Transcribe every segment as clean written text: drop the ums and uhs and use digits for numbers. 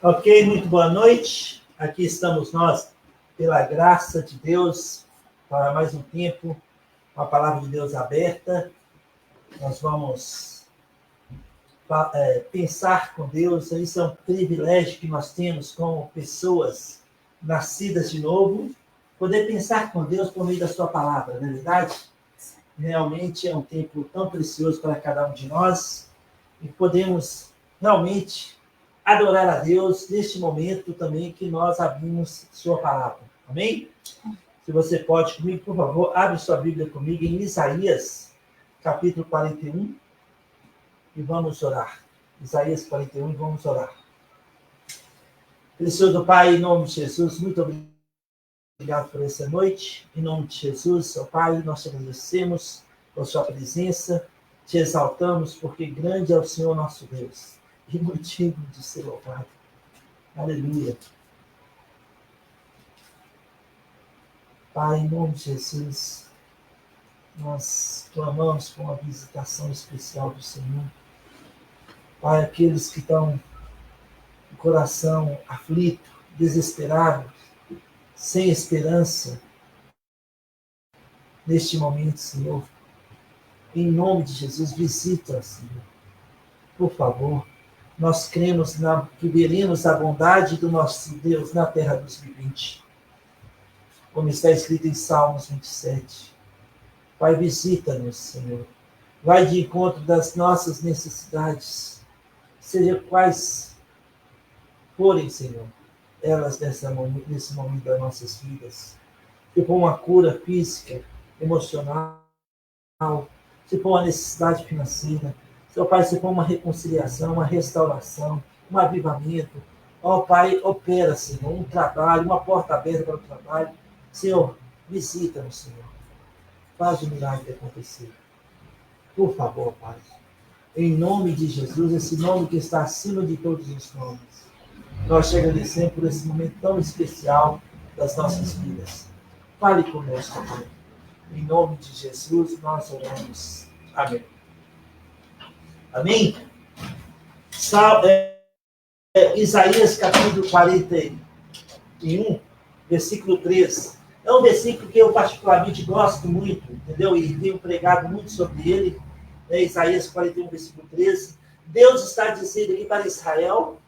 Ok, muito boa noite. Aqui estamos nós, pela graça de Deus, para mais um tempo, com a palavra de Deus aberta. Nós vamos pensar com Deus. Isso é um privilégio que nós temos como pessoas nascidas de novo, poder pensar com Deus por meio da sua palavra, não é verdade? Realmente é um tempo tão precioso para cada um de nós e podemos realmente adorar a Deus neste momento também que nós abrimos sua palavra. Amém? Se você pode comigo, por favor, abre sua Bíblia comigo em Isaías, capítulo 41, e vamos orar. Isaías 41, e vamos orar. Precioso Pai, em nome de Jesus, muito obrigado por essa noite. Em nome de Jesus, ó Pai, nós te agradecemos por sua presença, te exaltamos, porque grande é o Senhor nosso Deus e motivo de ser louvado. Aleluia. Pai, em nome de Jesus, nós clamamos por uma visitação especial do Senhor. Pai, aqueles que estão com o coração aflito, desesperado, sem esperança, neste momento, Senhor, em nome de Jesus, visita, Senhor. Por favor, nós cremos que veremos a bondade do nosso Deus na terra dos viventes. Como está escrito em Salmos 27. Pai, visita-nos, Senhor. Vai de encontro das nossas necessidades, seja quais forem, Senhor, elas nesse momento das nossas vidas. Se for uma cura física, emocional, se for uma necessidade financeira, Seu Pai, se for uma reconciliação, uma restauração, um avivamento, ó Pai, opera, Senhor, um trabalho, uma porta aberta para o trabalho. Senhor, visita-nos, Senhor. Faz o milagre acontecer. Por favor, Pai. Em nome de Jesus, esse nome que está acima de todos os nomes. Nós te agradecemos por esse momento tão especial das nossas vidas. Fale conosco, Pai. Em nome de Jesus, nós oramos. Amém. Amém? Isaías, capítulo 41, versículo 13. É um versículo que eu particularmente gosto muito, entendeu? E tenho pregado muito sobre ele. Isaías 41, versículo 13. Deus está dizendo aqui para Israel,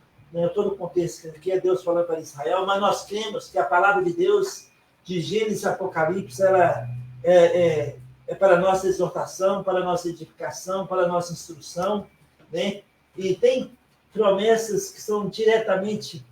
todo o contexto aqui é Deus falando para Israel, mas nós cremos que a palavra de Deus, de Gênesis e Apocalipse, ela é para a nossa exortação, para a nossa edificação, para a nossa instrução, né? E tem promessas que são diretamente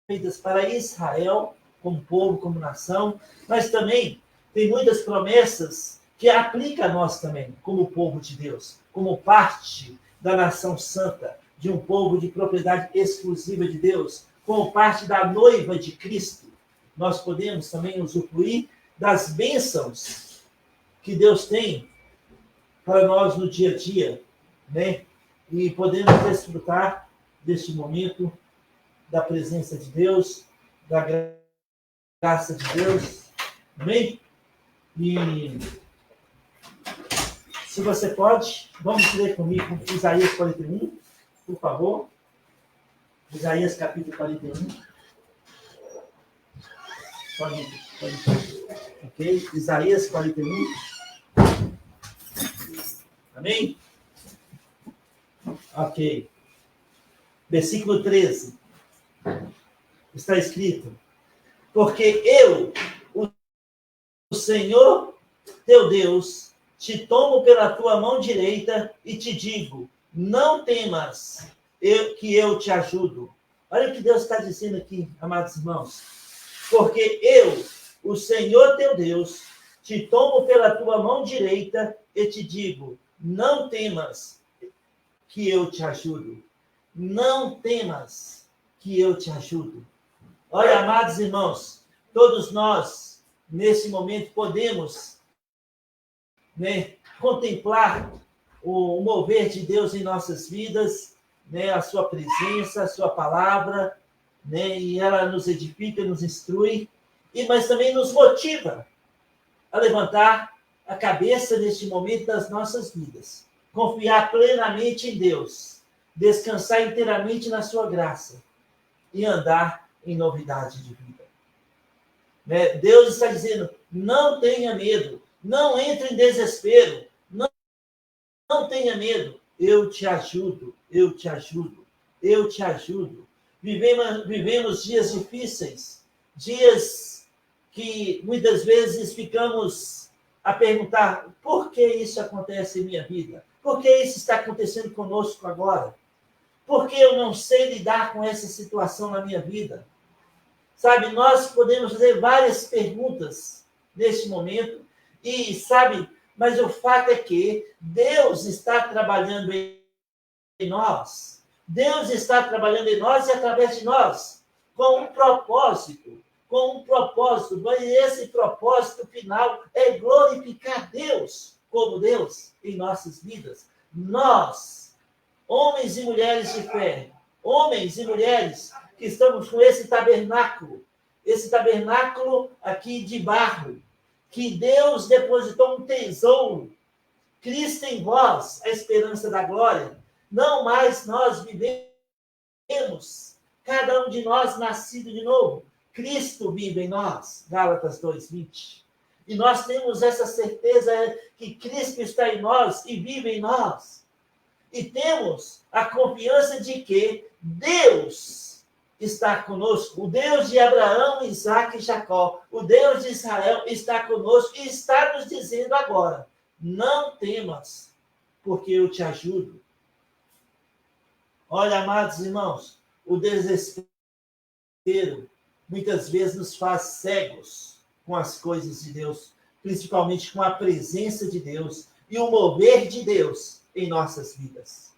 feitas para Israel, como povo, como nação, mas também tem muitas promessas que aplica a nós também, como povo de Deus, como parte da nação santa, de um povo de propriedade exclusiva de Deus, como parte da noiva de Cristo. Nós podemos também usufruir das bênçãos que Deus tem para nós no dia a dia, né? E podemos desfrutar deste momento da presença de Deus, da graça de Deus, amém? E se você pode, vamos ler comigo Isaías 41, por favor. Isaías capítulo 41. Pode. Ok? Isaías 41. Amém? Ok. Versículo 13. Está escrito: porque eu, o Senhor teu Deus, te tomo pela tua mão direita e te digo, não temas, que eu te ajudo. Olha o que Deus está dizendo aqui, amados irmãos. Porque eu, o Senhor teu Deus, te tomo pela tua mão direita e te digo, não temas, que eu te ajudo. Não temas, que eu te ajudo. Olha, amados irmãos, todos nós, nesse momento, podemos, né, contemplar o mover de Deus em nossas vidas, né, a sua presença, a sua palavra, né, e ela nos edifica, nos instrui, mas também nos motiva a levantar a cabeça neste momento das nossas vidas, confiar plenamente em Deus, descansar inteiramente na sua graça, e andar em novidade de vida. Né? Deus está dizendo, não tenha medo, não entre em desespero, não tenha medo, eu te ajudo, eu te ajudo, eu te ajudo. Vivemos dias difíceis, dias que muitas vezes ficamos a perguntar, por que isso acontece em minha vida? Por que isso está acontecendo conosco agora? Por que eu não sei lidar com essa situação na minha vida? Sabe, nós podemos fazer várias perguntas neste momento, e sabe, mas o fato é que Deus está trabalhando em nós. Deus está trabalhando em nós e através de nós, com um propósito, e esse propósito final é glorificar Deus como Deus em nossas vidas. Nós, homens e mulheres de fé, homens e mulheres que estamos com esse tabernáculo aqui de barro, que Deus depositou um tesouro, Cristo em vós, a esperança da glória. Não mais nós vivemos, cada um de nós nascido de novo. Cristo vive em nós, Gálatas 2:20. E nós temos essa certeza que Cristo está em nós e vive em nós. E temos a confiança de que Deus está conosco. O Deus de Abraão, Isaque e Jacó, o Deus de Israel está conosco e está nos dizendo agora, não temas, porque eu te ajudo. Olha, amados irmãos, o desespero muitas vezes nos faz cegos com as coisas de Deus, principalmente com a presença de Deus e o mover de Deus em nossas vidas.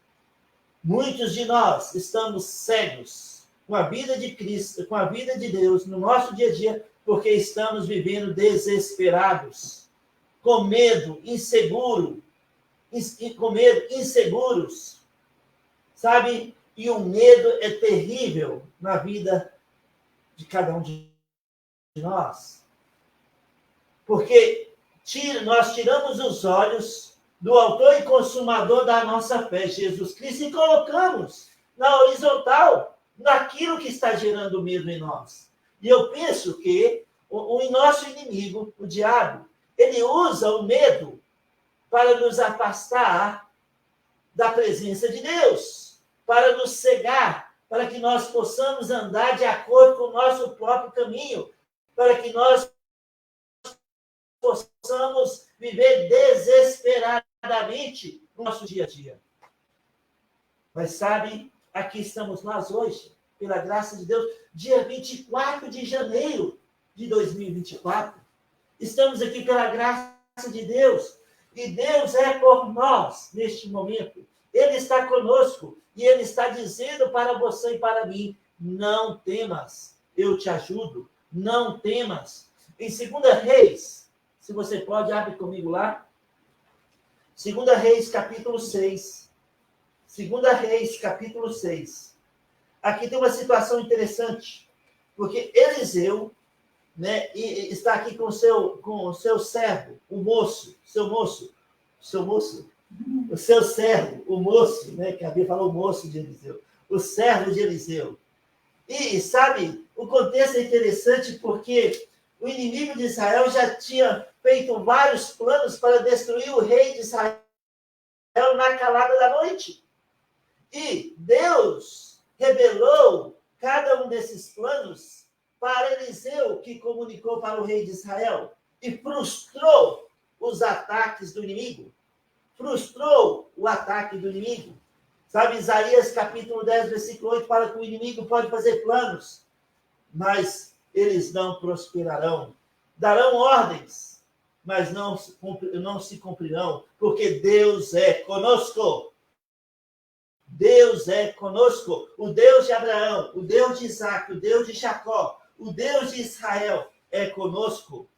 Muitos de nós estamos cegos com a vida de Cristo, com a vida de Deus no nosso dia a dia, porque estamos vivendo desesperados, com medo, inseguros, sabe? E o medo é terrível na vida de cada um de nós. Porque nós tiramos os olhos do autor e consumador da nossa fé, Jesus Cristo, e colocamos na horizontal, naquilo que está gerando medo em nós. E eu penso que o nosso inimigo, o diabo, ele usa o medo para nos afastar da presença de Deus, para nos cegar, para que nós possamos andar de acordo com o nosso próprio caminho, para que nós possamos viver desesperadamente no nosso dia a dia. Mas sabe, aqui estamos nós hoje, pela graça de Deus, dia 24 de janeiro de 2024. Estamos aqui pela graça de Deus, e Deus é por nós neste momento. Ele está conosco, e Ele está dizendo para você e para mim, não temas, eu te ajudo, não temas. Em 2 Reis, se você pode, abre comigo lá. 2 Reis, capítulo 6. 2 Reis, capítulo 6. Aqui tem uma situação interessante, porque Eliseu, né, está aqui com o seu servo, o seu servo, o moço, né, que a Bíblia falou o moço de Eliseu, o servo de Eliseu. E, sabe, o contexto é interessante porque o inimigo de Israel já tinha feito vários planos para destruir o rei de Israel na calada da noite. E Deus revelou cada um desses planos para Eliseu, que comunicou para o rei de Israel, e frustrou os ataques do inimigo. Frustrou o ataque do inimigo. Sabe, Isaías capítulo 10, versículo 8, fala que o inimigo pode fazer planos, mas eles não prosperarão. Darão ordens, mas não se cumprirão, porque Deus é conosco. Deus é conosco. O Deus de Abraão, o Deus de Isaque, o Deus de Jacó, o Deus de Israel é conosco.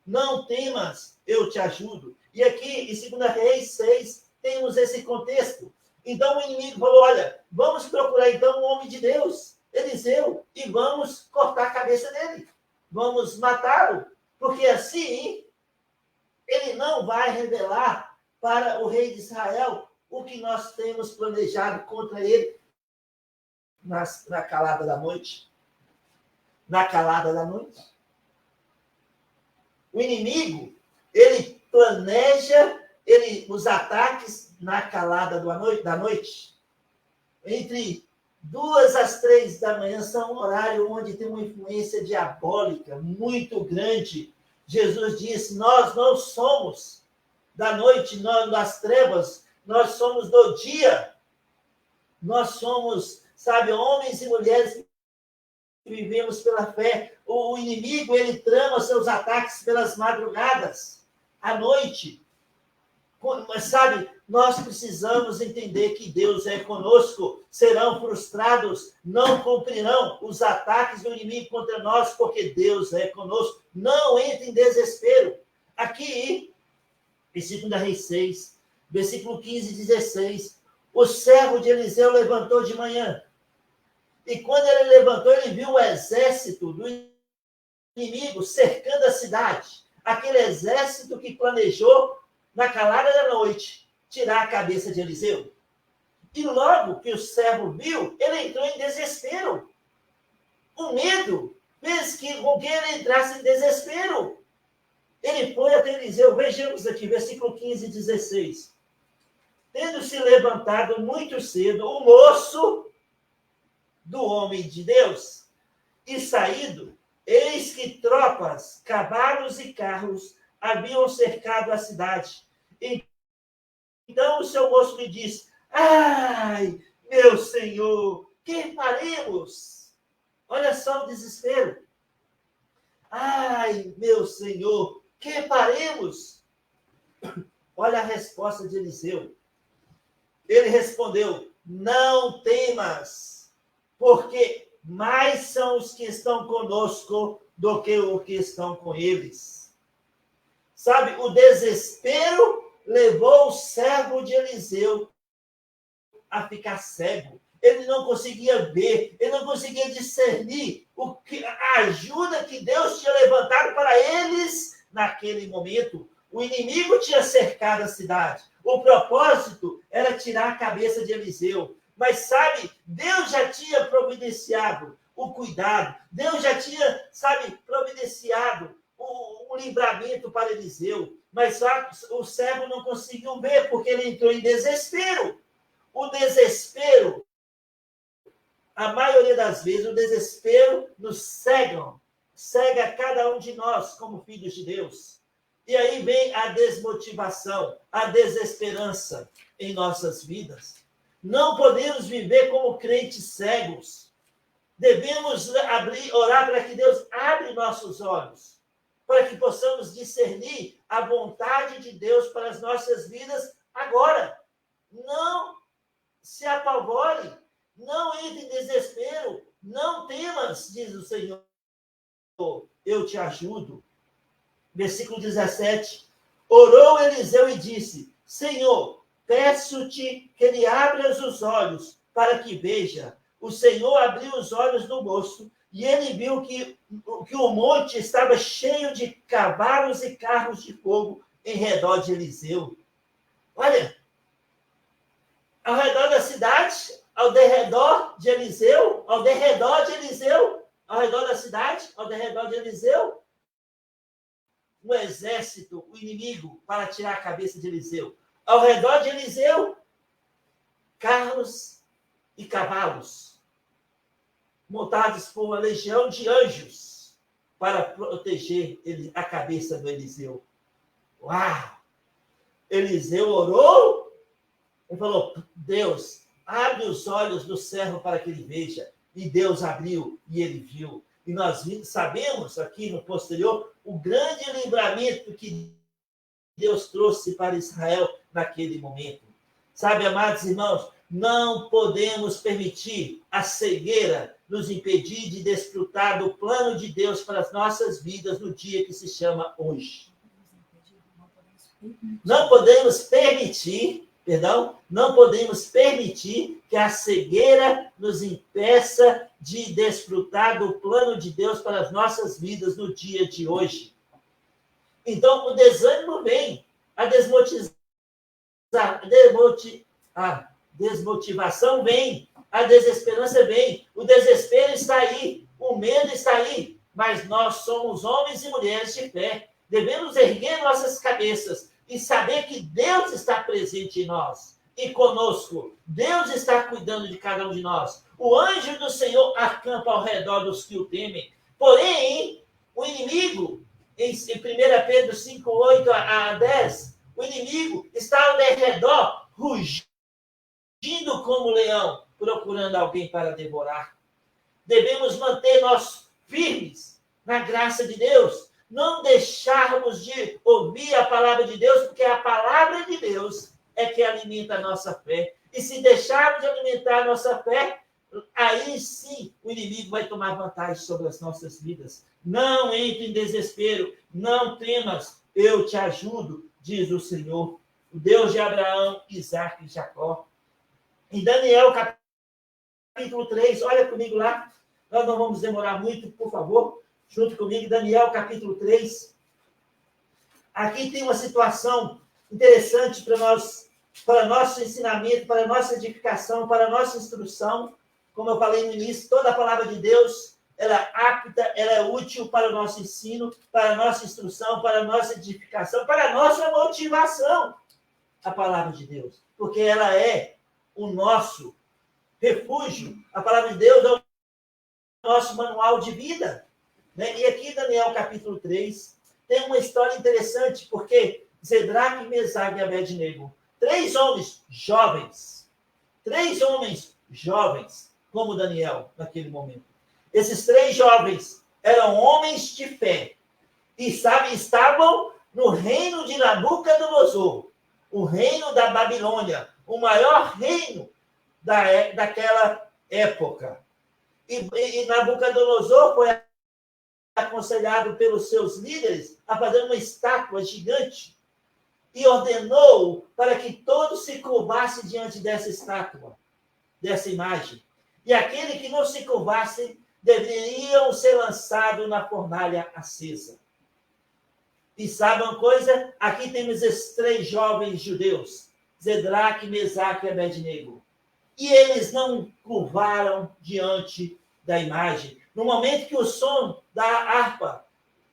Não temas, eu te ajudo. E aqui, em 2 Reis 6, temos esse contexto. Então, o inimigo falou, olha, vamos procurar, então, um homem de Deus, Eliseu, e vamos cortar a cabeça dele. Vamos matá-lo, porque assim, ele não vai revelar para o rei de Israel o que nós temos planejado contra ele. na calada da noite. Na calada da noite. O inimigo, ele planeja os ataques na calada da noite. Entre 2 às 3 da manhã são um horário onde tem uma influência diabólica muito grande. Jesus disse, nós não somos da noite, nós das trevas, nós somos do dia. Nós somos, homens e mulheres que vivemos pela fé. O inimigo, ele trama seus ataques pelas madrugadas, à noite. Mas, nós precisamos entender que Deus é conosco. Serão frustrados, não cumprirão os ataques do inimigo contra nós, porque Deus é conosco. Não entre em desespero. Aqui, em 2 Reis 6, versículo 15 e 16, o servo de Eliseu levantou de manhã. E quando ele levantou, ele viu o exército do inimigo cercando a cidade. Aquele exército que planejou, na calada da noite, tirar a cabeça de Eliseu. E logo que o servo viu, ele entrou em desespero. O medo fez com que ele entrasse em desespero. Ele foi até Eliseu. Vejamos aqui, versículo 15 e 16. Tendo se levantado muito cedo, o moço do homem de Deus, e saído, eis que tropas, cavalos e carros haviam cercado a cidade. Então o seu moço lhe disse, ai, meu senhor, que faremos? Olha só o desespero. Ai, meu senhor, que faremos? Olha a resposta de Eliseu. Ele respondeu, não temas, porque mais são os que estão conosco do que os que estão com eles. O desespero levou o servo de Eliseu a ficar cego. Ele não conseguia ver, ele não conseguia discernir a ajuda que Deus tinha levantado para eles naquele momento. O inimigo tinha cercado a cidade. O propósito era tirar a cabeça de Eliseu. Mas, Deus já tinha providenciado o cuidado. Deus já tinha, providenciado o livramento para Eliseu. Mas o servo não conseguiu ver, porque ele entrou em desespero. O desespero, a maioria das vezes, o desespero nos cega cada um de nós como filhos de Deus. E aí vem a desmotivação, a desesperança em nossas vidas. Não podemos viver como crentes cegos. Devemos orar para que Deus abra nossos olhos, para que possamos discernir a vontade de Deus para as nossas vidas agora. Não se apavore, não entre em desespero, não temas, diz o Senhor, eu te ajudo. Versículo 17, orou Eliseu e disse, Senhor, peço-te que lhe abras os olhos para que veja. O Senhor abriu os olhos do moço e ele viu que o monte estava cheio de cavalos e carros de fogo em redor de Eliseu. Olha, ao redor da cidade, ao derredor de Eliseu, ao derredor de Eliseu, ao redor da cidade, ao derredor de Eliseu, um exército, o inimigo, para tirar a cabeça de Eliseu. Ao redor de Eliseu, carros e cavalos, montados por uma legião de anjos, para proteger a cabeça do Eliseu. Uau! Eliseu orou e falou, Deus, abre os olhos do servo para que ele veja. E Deus abriu e ele viu. E nós sabemos aqui no posterior o grande livramento que Deus trouxe para Israel naquele momento. Amados irmãos, não podemos permitir a cegueira nos impedir de desfrutar do plano de Deus para as nossas vidas no dia que se chama hoje. Não podemos permitir que a cegueira nos impeça de desfrutar do plano de Deus para as nossas vidas no dia de hoje. Então, o desânimo vem, a desmotivação vem, a desesperança vem, o desespero está aí, o medo está aí, mas nós somos homens e mulheres de fé. Devemos erguer nossas cabeças e saber que Deus está presente em nós e conosco. Deus está cuidando de cada um de nós. O anjo do Senhor acampa ao redor dos que o temem. Porém, o inimigo, em 1 Pedro 5, 8 a 10, o inimigo está ao redor, rugindo como leão, procurando alguém para devorar. Devemos manter nós firmes na graça de Deus, não deixarmos de ouvir a palavra de Deus, porque a palavra de Deus é que alimenta a nossa fé. E se deixarmos de alimentar a nossa fé, aí sim o inimigo vai tomar vantagem sobre as nossas vidas. Não entre em desespero, não temas, eu te ajudo, diz o Senhor, o Deus de Abraão, Isaque e Jacó. Em Daniel, capítulo 3, olha comigo lá, nós não vamos demorar muito, por favor, junto comigo, Daniel, capítulo 3. Aqui tem uma situação interessante para nosso ensinamento, para nossa edificação, para nossa instrução. Como eu falei no início, toda a palavra de Deus, ela é apta, ela é útil para o nosso ensino, para a nossa instrução, para a nossa edificação, para a nossa motivação, a palavra de Deus. Porque ela é o nosso refúgio. A palavra de Deus é o nosso manual de vida. Né? E aqui, Daniel, capítulo 3, tem uma história interessante, porque Zedraque, Mesaque e Abednego, três homens jovens, como Daniel, naquele momento. Esses três jovens eram homens de fé e, estavam no reino de Nabucodonosor, o reino da Babilônia, o maior reino daquela época. E Nabucodonosor foi aconselhado pelos seus líderes a fazer uma estátua gigante e ordenou para que todos se curvassem diante dessa estátua, dessa imagem. E aquele que não se curvasse deveriam ser lançados na fornalha acesa. E sabe uma coisa? Aqui temos esses três jovens judeus, Zedraque, Mesaque e Abednego. E eles não curvaram diante da imagem. No momento que o som da harpa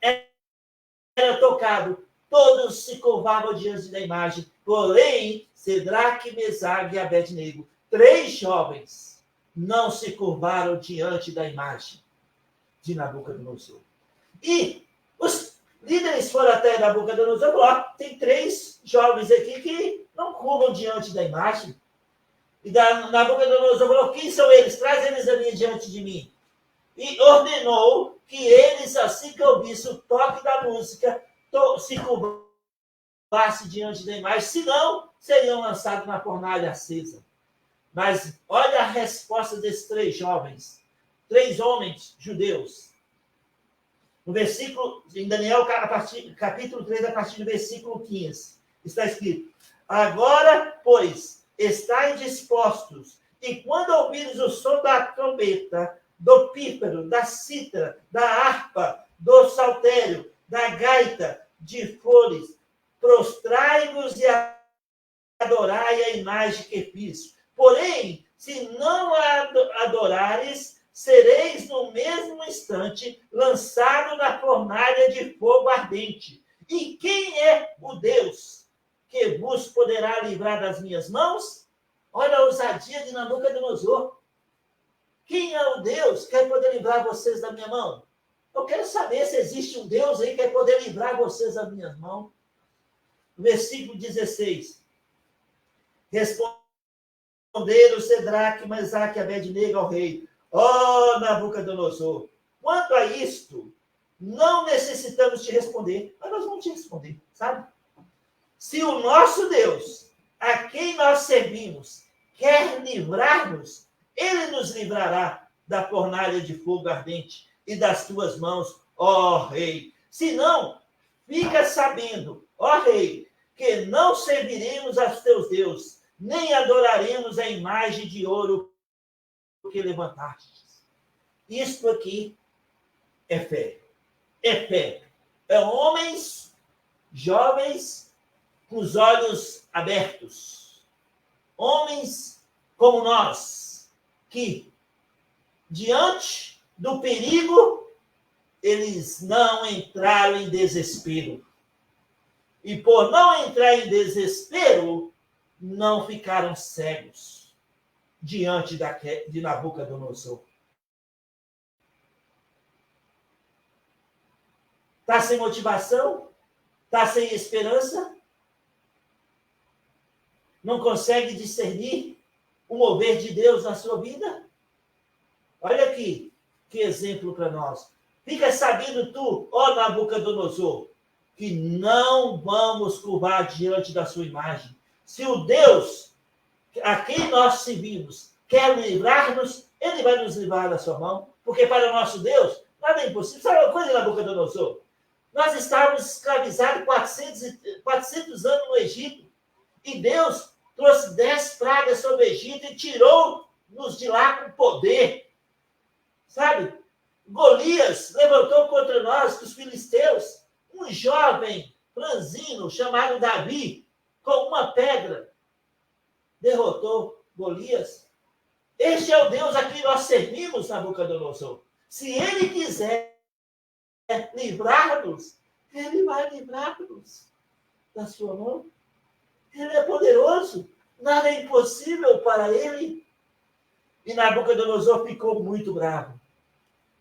era tocado, todos se curvavam diante da imagem. Porém, Zedraque, Mesaque e Abednego, três jovens, não se curvaram diante da imagem de Nabucodonosor. E os líderes foram até Nabucodonosor e falaram: tem três jovens aqui que não curvam diante da imagem. E Nabucodonosor falou: quem são eles? Traz eles ali diante de mim. E ordenou que eles, assim que ouvissem o toque da música, se curvassem diante da imagem, senão seriam lançados na fornalha acesa. Mas olha a resposta desses três jovens, três homens judeus. No versículo, em Daniel, capítulo 3, a partir do versículo 15, está escrito: agora, pois, estáis dispostos, e quando ouvires o som da trombeta, do pífaro, da cítara, da harpa, do saltério, da gaita, de flores, prostrai-vos e adorai a imagem que fiz. Porém, se não a adorares, sereis no mesmo instante lançado na fornalha de fogo ardente. E quem é o Deus que vos poderá livrar das minhas mãos? Olha a ousadia de Nabucodonosor. Quem é o Deus que vai poder livrar vocês da minha mão? Eu quero saber se existe um Deus aí que vai poder livrar vocês das minhas mãos. Versículo 16. Responderam Zedraque, Mesaque e Abednego ao rei: ó Nabucodonosor, quanto a isto, não necessitamos te responder, mas nós vamos te responder, sabe? Se o nosso Deus, a quem nós servimos, quer livrar-nos, ele nos livrará da fornalha de fogo ardente e das tuas mãos, ó rei. Se não, fica sabendo, ó rei, que não serviremos aos teus deuses, nem adoraremos a imagem de ouro que levantastes. Isto aqui é fé. É fé. É homens jovens com os olhos abertos. Homens como nós, que, diante do perigo, eles não entraram em desespero. E por não entrar em desespero, não ficaram cegos diante de Nabucodonosor. Está sem motivação? Está sem esperança? Não consegue discernir o mover de Deus na sua vida? Olha aqui, que exemplo para nós. Fica sabendo tu, ó Nabucodonosor, que não vamos curvar diante da sua imagem. Se o Deus a quem nós servimos quer livrar-nos, ele vai nos livrar da sua mão, porque para o nosso Deus nada é impossível. Sabe uma coisa, Nabucodonosor? Nós estávamos escravizados 400 anos no Egito, e Deus trouxe 10 pragas sobre o Egito e tirou-nos de lá com poder. Sabe? Golias levantou contra nós, os filisteus, um jovem franzino chamado Davi, com uma pedra, derrotou Golias. Este é o Deus a quem nós servimos, Nabucodonosor. Se ele quiser livrar-nos, ele vai livrar-nos da sua mão. Ele é poderoso, nada é impossível para ele. E Nabucodonosor ficou muito bravo.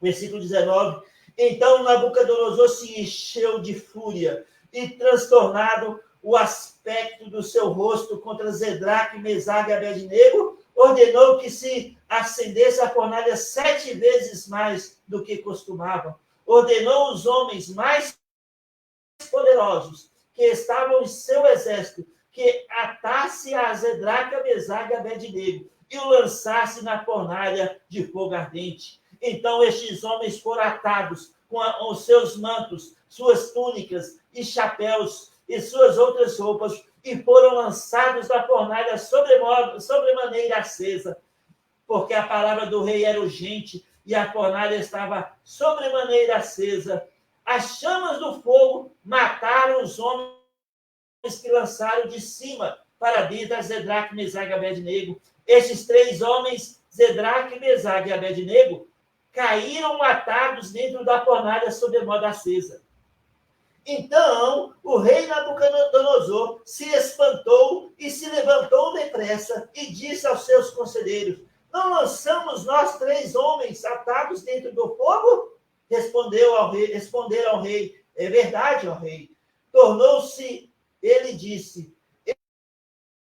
Versículo 19. Então Nabucodonosor se encheu de fúria e, transtornado o aspecto do seu rosto contra Zedraque, Mesaque e Abednego, ordenou que se acendesse a fornalha 7 vezes mais do que costumava. Ordenou os homens mais poderosos que estavam em seu exército que atasse a Zedraque, Mesaque e Abednego e o lançasse na fornalha de fogo ardente. Então estes homens foram atados com os seus mantos, suas túnicas e chapéus e suas outras roupas, e foram lançados na fornalha sobremaneira acesa, porque a palavra do rei era urgente e a fornalha estava sobremaneira acesa. As chamas do fogo mataram os homens que lançaram de cima para dentro a Zedraque, Mesaque e Abednego. Estes 3 homens, Zedraque, Mesaque e Abednego, caíram matados dentro da fornalha sobremodo acesa. Então o rei Nabucodonosor se espantou e se levantou depressa e disse aos seus conselheiros: não lançamos nós 3 homens atados dentro do fogo? Responderam ao rei: é verdade, ó rei. Tornou-se, ele disse: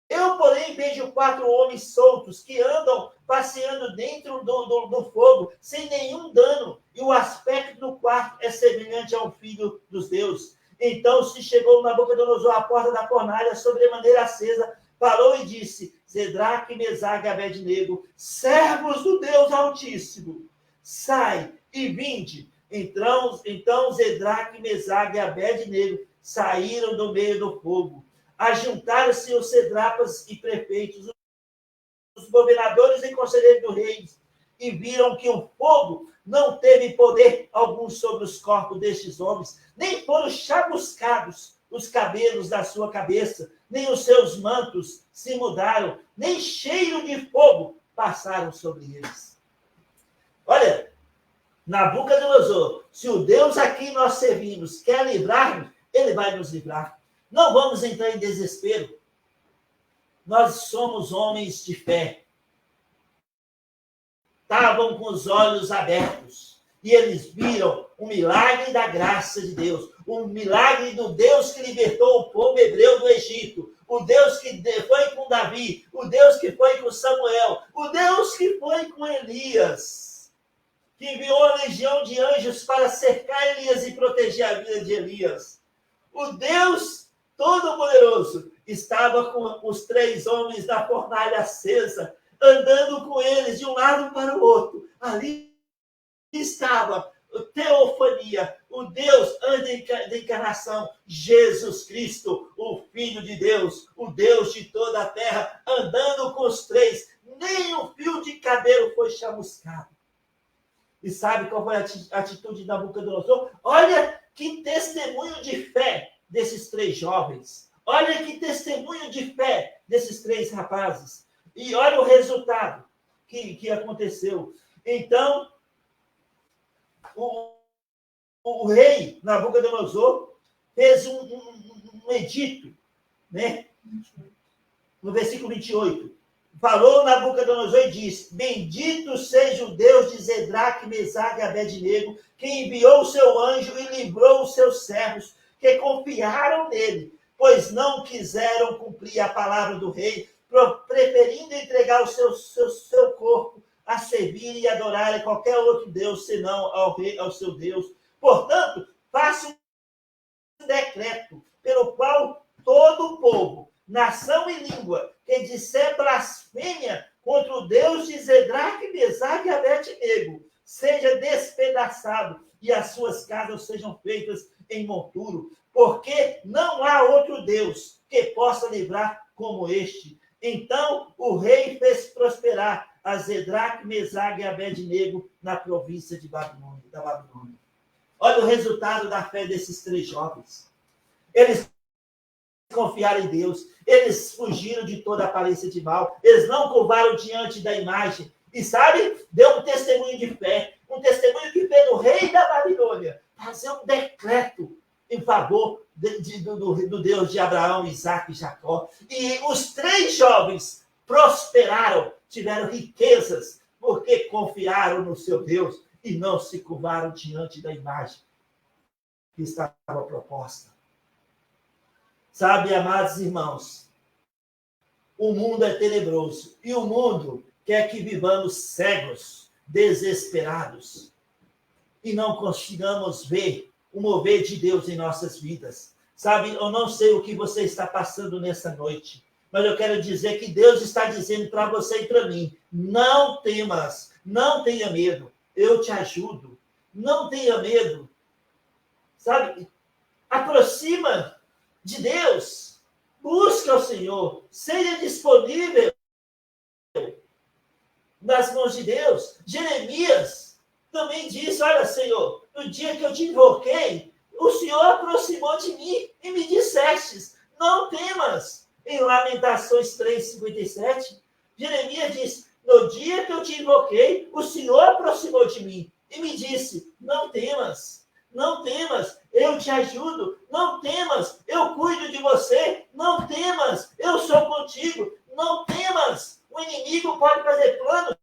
eu, porém, vejo 4 homens soltos que andam passeando dentro do fogo, sem nenhum dano, e o aspecto do quarto é semelhante ao filho dos deuses. Então se chegou Nabucodonosor à porta da fornalha, sobremaneira acesa, parou e disse: Zedraque, Mesaque e Abednego, servos do Deus Altíssimo, sai e vinde. Então Zedraque, Mesaque e Abednego saíram do meio do fogo. Ajuntaram-se os satrapas e prefeitos, os governadores e conselheiros do rei, e viram que o fogo não teve poder algum sobre os corpos destes homens, nem foram chamuscados os cabelos da sua cabeça, nem os seus mantos se mudaram, nem cheiro de fogo passaram sobre eles. Olha, Nabucodonosor, se o Deus a quem nós servimos quer livrar-nos, ele vai nos livrar. Não vamos entrar em desespero. Nós somos homens de fé. Estavam com os olhos abertos e eles viram o milagre da graça de Deus, o milagre do Deus que libertou o povo hebreu do Egito, o Deus que foi com Davi, o Deus que foi com Samuel, o Deus que foi com Elias, que enviou a legião de anjos para cercar Elias e proteger a vida de Elias. O Deus Todo-Poderoso estava com os 3 homens da fornalha acesa, andando com eles de um lado para o outro. Ali estava a teofania, o Deus da encarnação, Jesus Cristo, o Filho de Deus, o Deus de toda a terra, andando com os 3. Nem um fio de cabelo foi chamuscado. E sabe qual foi a atitude de Nabucodonosor? Olha que testemunho de fé desses 3 jovens. Olha que testemunho de fé desses 3 rapazes. E olha o resultado. que aconteceu. Então, o rei Nabucodonosor fez um edito, né? No versículo 28. Falou Nabucodonosor e disse: bendito seja o Deus de Zedraque, Mesaque e Abednego, que enviou o seu anjo e livrou os seus servos, que confiaram nele, pois não quiseram cumprir a palavra do rei, preferindo entregar o seu corpo a servir e adorar a qualquer outro Deus, senão ao seu Deus. Portanto, faça um decreto pelo qual todo o povo, nação e língua, que disser blasfêmia contra o Deus de Zedraque, Mesaque e Abednego, seja despedaçado e as suas casas sejam feitas em monturo, porque não há outro Deus que possa livrar como este. Então o rei fez prosperar a Zedraque, Mesaque e Abednego na província da Babilônia. Olha o resultado da fé desses 3 jovens. Eles confiaram em Deus, eles fugiram de toda aparência de mal, eles não curvaram diante da imagem, e sabe, deu um testemunho de fé do rei da Babilônia, fazer um decreto em favor do Deus de Abraão, Isaque e Jacó. E os 3 jovens prosperaram, tiveram riquezas, porque confiaram no seu Deus e não se curvaram diante da imagem que estava proposta. Sabe, amados irmãos, o mundo é tenebroso e o mundo quer que vivamos cegos, desesperados e não consigamos ver o mover de Deus em nossas vidas. Sabe, eu não sei o que você está passando nessa noite, mas eu quero dizer que Deus está dizendo para você e para mim: não temas, não tenha medo, eu te ajudo, não tenha medo. Sabe, aproxima de Deus, busca o Senhor, seja disponível nas mãos de Deus. Jeremias também disse: olha, Senhor, no dia que eu te invoquei, o Senhor aproximou de mim e me dissestes: não temas. Em Lamentações 3:57, Jeremias diz: no dia que eu te invoquei, o Senhor aproximou de mim e me disse: não temas. Não temas, eu te ajudo. Não temas, eu cuido de você. Não temas, eu sou contigo. Não temas, o inimigo pode fazer planos,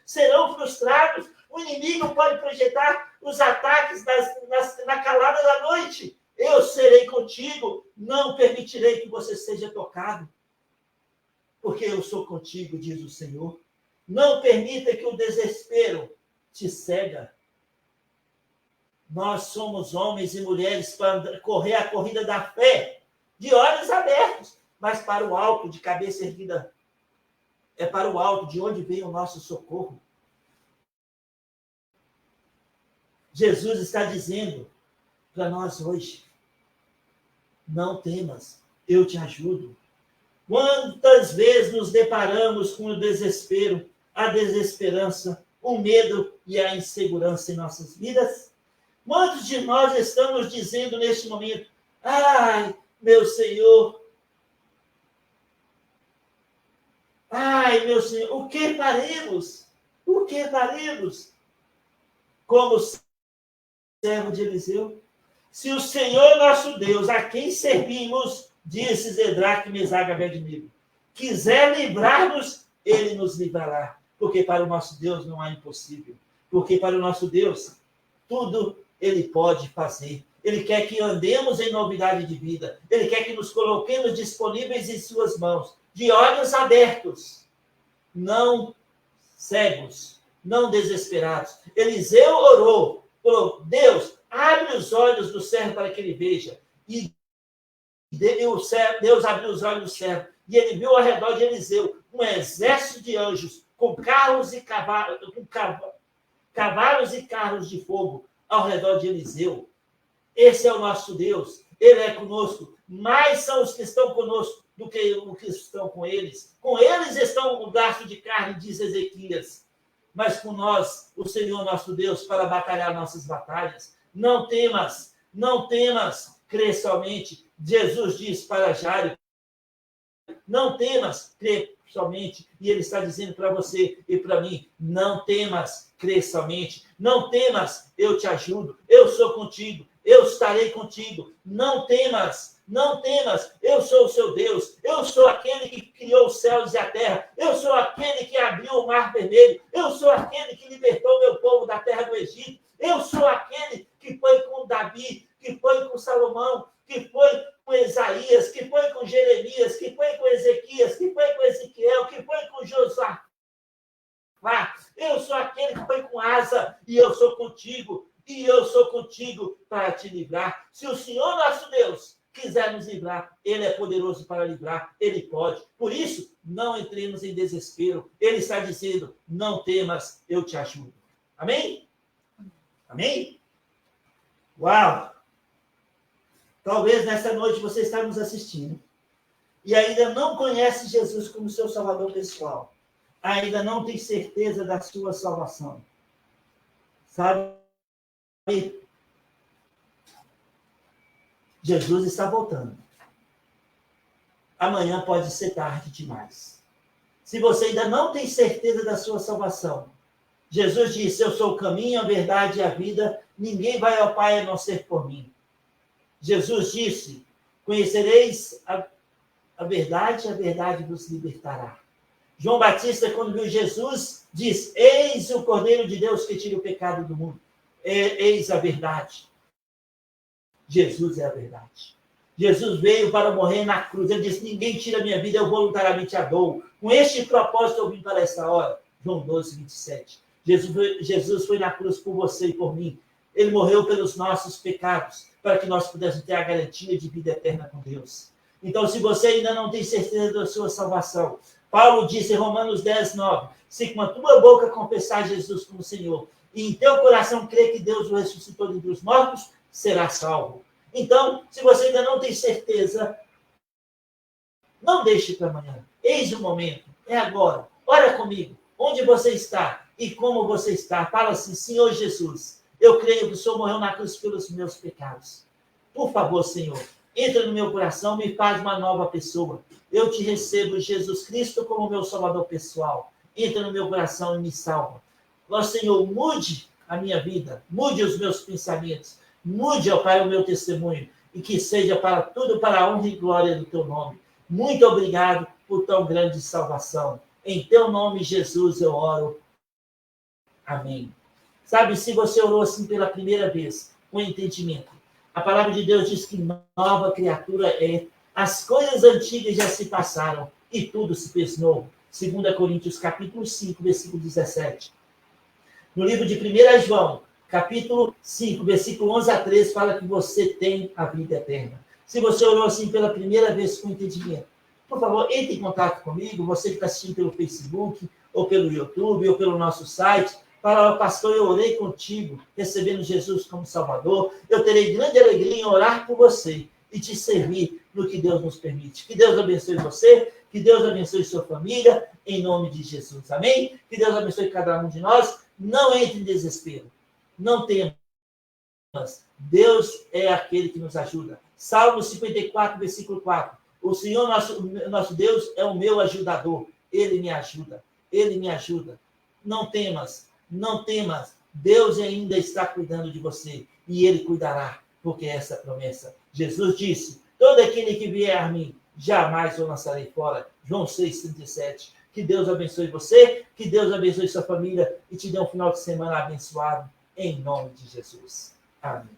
serão frustrados. O inimigo pode projetar os ataques na calada da noite. Eu serei contigo, não permitirei que você seja tocado, porque eu sou contigo, diz o Senhor. Não permita que o desespero te cega. Nós somos homens e mulheres para correr a corrida da fé, de olhos abertos, mas para o alto, de cabeça erguida. É para o alto, de onde vem o nosso socorro. Jesus está dizendo para nós hoje: não temas, eu te ajudo. Quantas vezes nos deparamos com o desespero, a desesperança, o medo e a insegurança em nossas vidas? Quantos de nós estamos dizendo neste momento: ai, meu Senhor, ai, meu Senhor, o que faremos? O que faremos? Como servo de Eliseu, se o Senhor nosso Deus, a quem servimos, disse Zedraque, Mesaque e Abednego, quiser livrar-nos, ele nos livrará, porque para o nosso Deus não há impossível, porque para o nosso Deus tudo ele pode fazer. Ele quer que andemos em novidade de vida, ele quer que nos coloquemos disponíveis em suas mãos, de olhos abertos, não cegos, não desesperados. Eliseu orou: Deus, abre os olhos do servo para que ele veja. E Deus abriu os olhos do servo, e ele viu ao redor de Eliseu um exército de anjos, com carros e cavalos e carros de fogo ao redor de Eliseu. Esse é o nosso Deus, ele é conosco. Mais são os que estão conosco do que os que estão com eles. Com eles estão o braço de carne, diz Ezequias. Mas com nós, o Senhor nosso Deus, para batalhar nossas batalhas. Não temas, não temas, crê somente. Jesus diz para Jairo: não temas, crê somente, e ele está dizendo para você e para mim, não temas, crê somente, não temas, eu te ajudo, eu sou contigo, eu estarei contigo, não temas, não temas, eu sou o seu Deus, eu sou aquele que criou os céus e a terra, eu sou aquele que abriu o mar vermelho, eu sou aquele que libertou meu povo da terra do Egito, eu sou aquele que foi com Davi, que foi com Salomão, que foi com Isaías, que foi com Jeremias, que foi com Ezequias, que foi com Ezequiel, que foi com Josafá. Eu sou aquele que foi com Asa, e eu sou contigo, para te livrar. Se o Senhor nosso Deus quiser nos livrar, ele é poderoso para livrar, ele pode. Por isso, não entremos em desespero. Ele está dizendo, não temas, eu te ajudo. Amém? Amém? Uau! Talvez nessa noite você está nos assistindo e ainda não conhece Jesus como seu Salvador pessoal. Ainda não tem certeza da sua salvação. Sabe? Jesus está voltando. Amanhã pode ser tarde demais. Se você ainda não tem certeza da sua salvação, Jesus disse, eu sou o caminho, a verdade e a vida, ninguém vai ao Pai a não ser por mim. Jesus disse, conhecereis a verdade vos libertará. João Batista, quando viu Jesus, diz, eis o Cordeiro de Deus que tira o pecado do mundo. Eis a verdade. Jesus é a verdade. Jesus veio para morrer na cruz. Ele disse, ninguém tira a minha vida, eu voluntariamente a dou. Com este propósito eu vim para esta hora. João 12, 27. Jesus foi na cruz por você e por mim. Ele morreu pelos nossos pecados, para que nós pudéssemos ter a garantia de vida eterna com Deus. Então, se você ainda não tem certeza da sua salvação, Paulo disse em Romanos 10, 9, se com a tua boca confessar Jesus como Senhor, e em teu coração crer que Deus o ressuscitou dentre os mortos, será salvo. Então, se você ainda não tem certeza, não deixe para amanhã. Eis o momento, é agora. Ora comigo, onde você está e como você está. Fala assim, Senhor Jesus, eu creio que o Senhor morreu na cruz pelos meus pecados. Por favor, Senhor, entra no meu coração, me faz uma nova pessoa. Eu te recebo, Jesus Cristo, como meu salvador pessoal. Entra no meu coração e me salva. Ó Senhor, mude a minha vida, mude os meus pensamentos, mude, ó Pai, o meu testemunho, e que seja para tudo para a honra e glória do teu nome. Muito obrigado por tão grande salvação. Em teu nome, Jesus, eu oro. Amém. Sabe, se você orou assim pela primeira vez, com entendimento, a palavra de Deus diz que nova criatura é. As coisas antigas já se passaram e tudo se fez novo. 2 Coríntios, capítulo 5, versículo 17. No livro de 1 João, capítulo 5, versículo 11 a 13, fala que você tem a vida eterna. Se você orou assim pela primeira vez com entendimento, por favor, entre em contato comigo, você que está assistindo pelo Facebook, ou pelo YouTube, ou pelo nosso site. Fala, pastor, eu orei contigo, recebendo Jesus como Salvador. Eu terei grande alegria em orar por você e te servir no que Deus nos permite. Que Deus abençoe você, que Deus abençoe sua família, em nome de Jesus. Amém? Que Deus abençoe cada um de nós. Não entre em desespero. Não temas. Deus é aquele que nos ajuda. Salmo 54, versículo 4. O Senhor, nosso Deus, é o meu ajudador. Ele me ajuda. Ele me ajuda. Não temas. Não temas. Deus ainda está cuidando de você. E Ele cuidará. Porque essa é a promessa. Jesus disse, todo aquele que vier a mim, jamais o lançarei fora. João 6,37. Que Deus abençoe você, que Deus abençoe sua família e te dê um final de semana abençoado, em nome de Jesus. Amém.